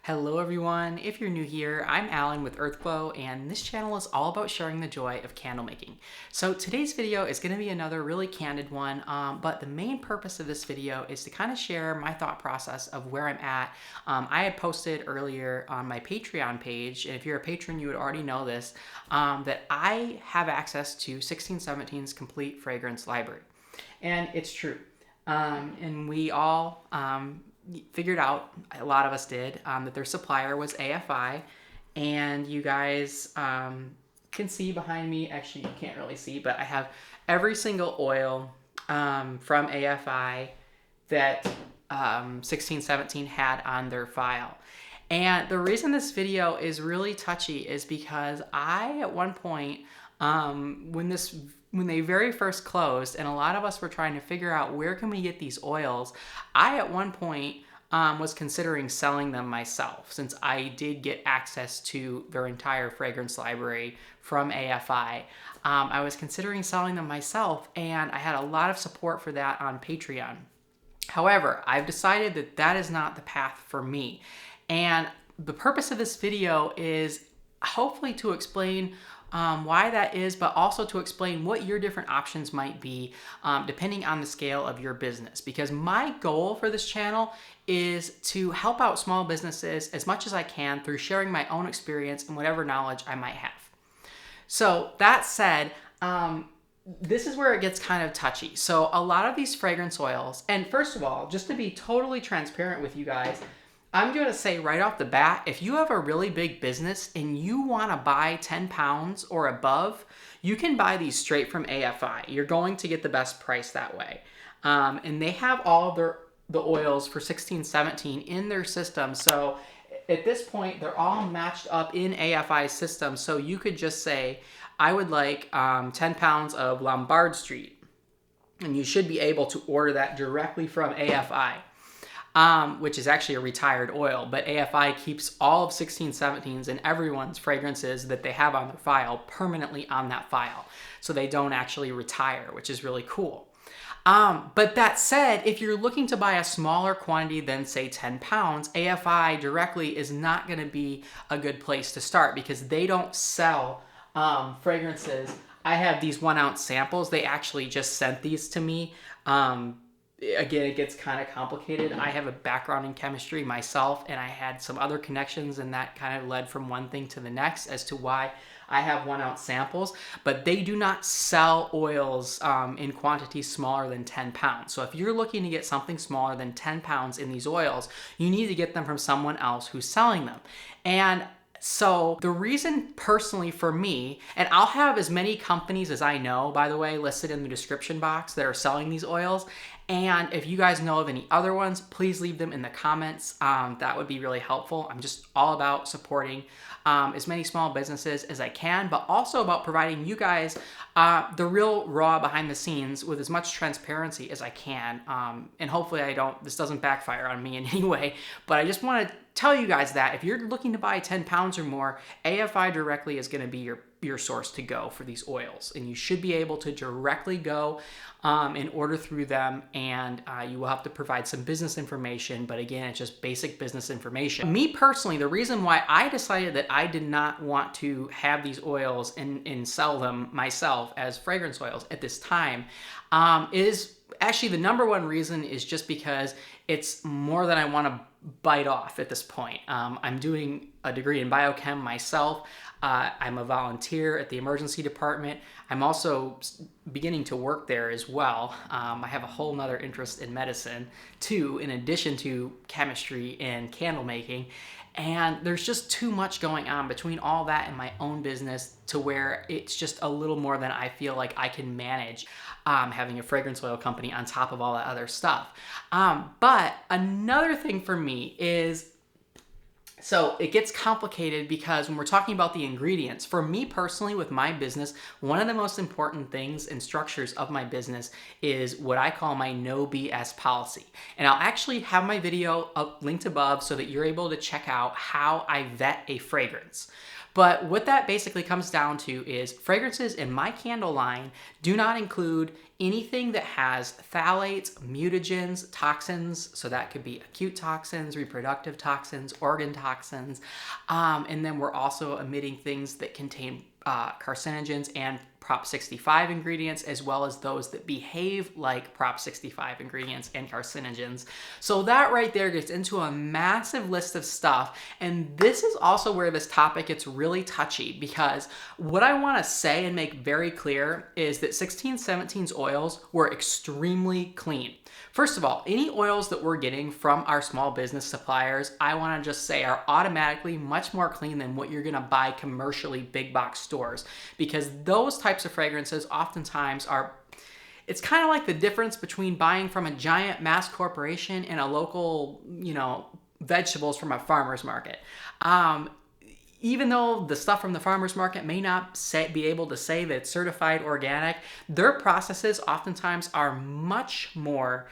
Hello everyone, if you're new here, I'm Allen with Earthglow, and this channel is all about sharing the joy of candle making. So today's video is going to be another really candid one, but the main purpose of this video is to kind of share my thought process of where I'm at. I had posted earlier on my Patreon page, and if you're a patron you would already know this, that I have access to 17's complete fragrance library. And it's true. And we all figured out, a lot of us did, that their supplier was AFI, and you guys can see behind me, actually you can't really see, but I have every single oil from AFI that 1617 had on their file. And the reason this video is really touchy is because I, at one point, when they very first closed, and a lot of us were trying to figure out where can we get these oils, I at one point was considering selling them myself, since I did get access to their entire fragrance library from AFI. I was considering selling them myself, and I had a lot of support for that on Patreon. However, I've decided that that is not the path for me. And the purpose of this video is hopefully to explain why that is, but also to explain what your different options might be depending on the scale of your business. Because my goal for this channel is to help out small businesses as much as I can through sharing my own experience and whatever knowledge I might have. So that said, this is where it gets kind of touchy. So a lot of these fragrance oils, and first of all, just to be totally transparent with you guys, I'm going to say right off the bat, if you have a really big business and you want to buy 10 pounds or above, you can buy these straight from AFI. You're going to get the best price that way. And they have all the oils for 1617 in their system. So at this point, they're all matched up in AFI's system. So you could just say, I would like 10 pounds of Lombard Street. And you should be able to order that directly from AFI. Which is actually a retired oil, but AFI keeps all of 1617's and everyone's fragrances that they have on their file permanently on that file. So they don't actually retire, which is really cool. But that said, if you're looking to buy a smaller quantity than say 10 pounds, AFI directly is not going to be a good place to start because they don't sell fragrances. I have these 1 ounce samples. They actually just sent these to me. Again, it gets kind of complicated. I have a background in chemistry myself, and I had some other connections, and that kind of led from one thing to the next as to why I have 1 ounce samples, but they do not sell oils in quantities smaller than 10 pounds. So if you're looking to get something smaller than 10 pounds in these oils, you need to get them from someone else who's selling them. And so the reason personally for me, and I'll have as many companies as I know, by the way, listed in the description box that are selling these oils. And if you guys know of any other ones, please leave them in the comments. That would be really helpful. I'm just all about supporting as many small businesses as I can, but also about providing you guys the real raw behind the scenes with as much transparency as I can. And hopefully this doesn't backfire on me in any way, but I just want to tell you guys that if you're looking to buy 10 pounds or more, AFI directly is going to be your source to go for these oils. And you should be able to directly go and order through them, and you will have to provide some business information, but again, it's just basic business information. Me personally, the reason why I decided that I did not want to have these oils and sell them myself as fragrance oils at this time is actually the number one reason is just because it's more than I want to bite off at this point. I'm doing a degree in biochem myself. I'm a volunteer at the emergency department. I'm also beginning to work there as well. I have a whole nother interest in medicine too, in addition to chemistry and candle making. And there's just too much going on between all that and my own business to where it's just a little more than I feel like I can manage having a fragrance oil company on top of all that other stuff. But another thing for me is, so it gets complicated because when we're talking about the ingredients, for me personally with my business, one of the most important things and structures of my business is what I call my no BS policy. And I'll actually have my video linked above so that you're able to check out how I vet a fragrance. But what that basically comes down to is fragrances in my candle line do not include anything that has phthalates, mutagens, toxins, so that could be acute toxins, reproductive toxins, organ toxins, and then we're also emitting things that contain carcinogens and Prop 65 ingredients, as well as those that behave like Prop 65 ingredients and carcinogens. So that right there gets into a massive list of stuff. And this is also where this topic gets really touchy, because what I want to say and make very clear is that 16's, 17's oils were extremely clean. First of all, any oils that we're getting from our small business suppliers, I want to just say are automatically much more clean than what you're going to buy commercially big box stores, because those types of fragrances oftentimes are, it's kind of like the difference between buying from a giant mass corporation and a local, vegetables from a farmer's market. Even though the stuff from the farmer's market may not be able to say that it's certified organic, their processes oftentimes are much more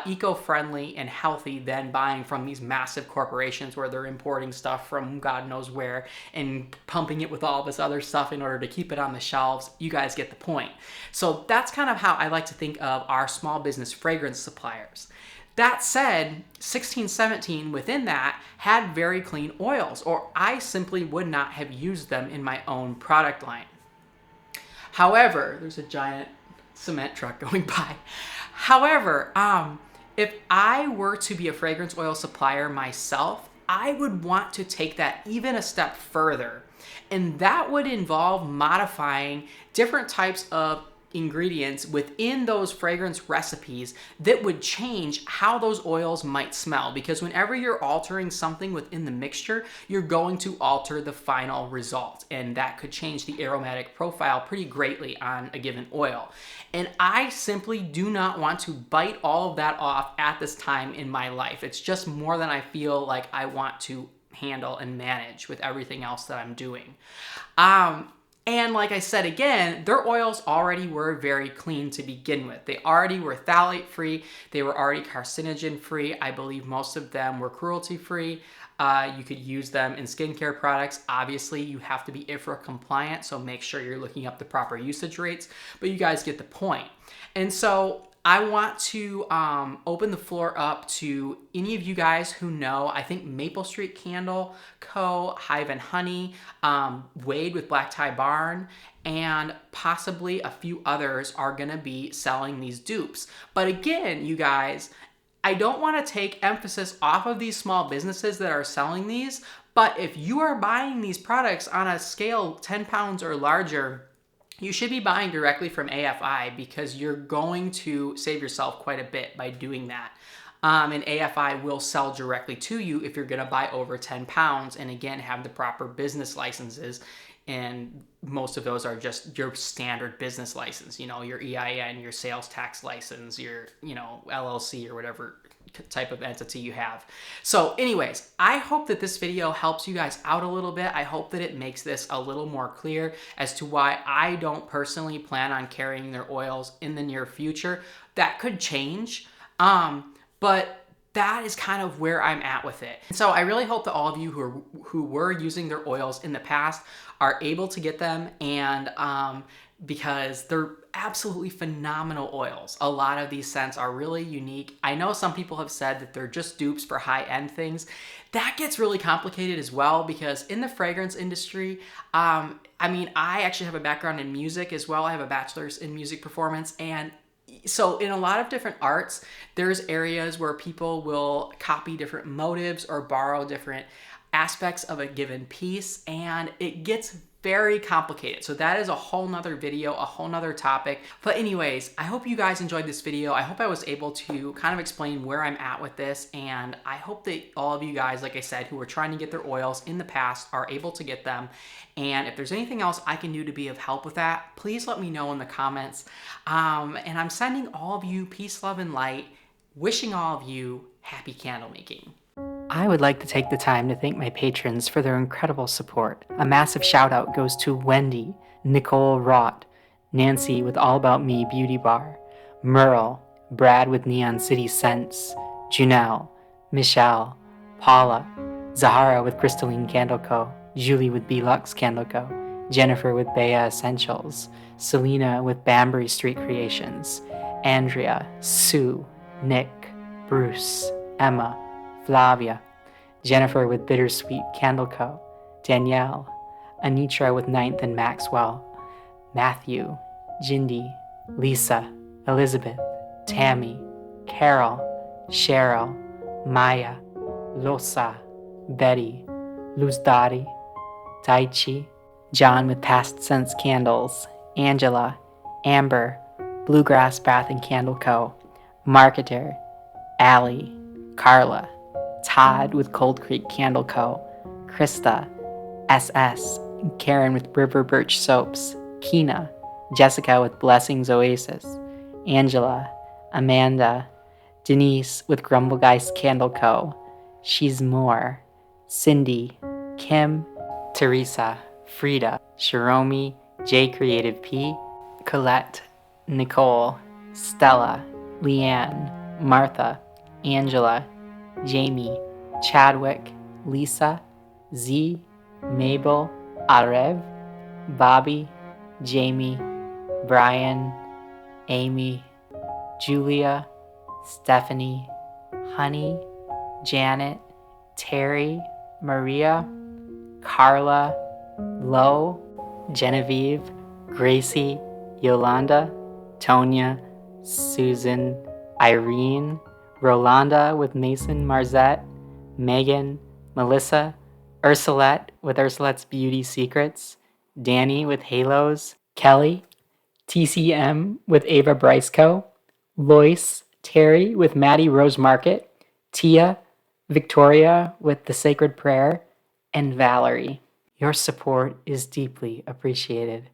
eco-friendly and healthy than buying from these massive corporations where they're importing stuff from God knows where and pumping it with all this other stuff in order to keep it on the shelves. You guys get the point. So that's kind of how I like to think of our small business fragrance suppliers. That said, 16, 17 within that had very clean oils, or I simply would not have used them in my own product line. However, there's a giant cement truck going by. However, if I were to be a fragrance oil supplier myself, I would want to take that even a step further. And that would involve modifying different types of ingredients within those fragrance recipes that would change how those oils might smell, because whenever you're altering something within the mixture, you're going to alter the final result, and that could change the aromatic profile pretty greatly on a given oil. And I simply do not want to bite all of that off at this time in my life. It's just more than I feel like I want to handle and manage with everything else that I'm doing. And like I said again, their oils already were very clean to begin with. They already were phthalate free. They were already carcinogen free. I believe most of them were cruelty free. You could use them in skincare products. Obviously, you have to be IFRA compliant, so make sure you're looking up the proper usage rates, but you guys get the point. And so I want to open the floor up to any of you guys who know. I think Maplestreet Candle Co, Hive and Honey, Wade with Black Tie Barn, and possibly a few others are gonna be selling these dupes. But again, you guys, I don't want to take emphasis off of these small businesses that are selling these, but if you are buying these products on a scale 10 pounds or larger, you should be buying directly from AFI, because you're going to save yourself quite a bit by doing that. And AFI will sell directly to you if you're going to buy over 10 pounds and again have the proper business licenses. And most of those are just your standard business license, your EIN, your sales tax license, your, LLC or whatever type of entity you have. So anyways, I hope that this video helps you guys out a little bit. I hope that it makes this a little more clear as to why I don't personally plan on carrying their oils in the near future. That could change, but that is kind of where I'm at with it. So I really hope that all of you who were using their oils in the past are able to get them, and because they're absolutely phenomenal oils. A lot of these scents are really unique. I know some people have said that they're just dupes for high-end things. That gets really complicated as well, because in the fragrance industry, I actually have a background in music as well. I have a bachelor's in music performance, and so in a lot of different arts, there's areas where people will copy different motives or borrow different aspects of a given piece, and it gets very complicated. So that is a whole nother video, a whole nother topic. But anyways, I hope you guys enjoyed this video. I hope I was able to kind of explain where I'm at with this, and I hope that all of you guys, like I said, who were trying to get their oils in the past are able to get them. And if there's anything else I can do to be of help with that, please let me know in the comments. And I'm sending all of you peace, love, and light, wishing all of you happy candle making. I would like to take the time to thank my patrons for their incredible support. A massive shout out goes to Wendy, Nicole Rott, Nancy with All About Me Beauty Bar, Merle, Brad with Neon City Scents, Junelle, Michelle, Paula, Zahara with Crystalline Candle Co, Julie with Belux Candle Co, Jennifer with Bea Essentials, Selena with Banbury Street Creations, Andrea, Sue, Nick, Bruce, Emma, Flavia, Jennifer with Bittersweet Candle Co, Danielle, Anitra with Ninth and Maxwell, Matthew, Jindy, Lisa, Elizabeth, Tammy, Carol, Cheryl, Maya, Losa, Betty, Luzdari, Daichi, John with Past Sense Candles, Angela, Amber, Bluegrass Bath and Candle Co, Marketer, Allie, Carla, Todd with Cold Creek Candle Co, Krista, SS, Karen with River Birch Soaps, Kina, Jessica with Blessings Oasis, Angela, Amanda, Denise with Grumblegeist Candle Co, She's More, Cindy, Kim, Teresa, Frida, Shiromi, J Creative P, Colette, Nicole, Stella, Leanne, Martha, Angela, Jamie, Chadwick, Lisa, Z, Mabel, Arev, Bobby, Jamie, Brian, Amy, Julia, Stephanie, Honey, Janet, Terry, Maria, Carla, Lo, Genevieve, Gracie, Yolanda, Tonya, Susan, Irene, Rolanda with Mason Marzette, Megan, Melissa, Ursulette with Ursulette's Beauty Secrets, Danny with Halos, Kelly, TCM with Ava Bryceco, Lois, Terry with Maddie Rose Market, Tia, Victoria with The Sacred Prayer, and Valerie. Your support is deeply appreciated.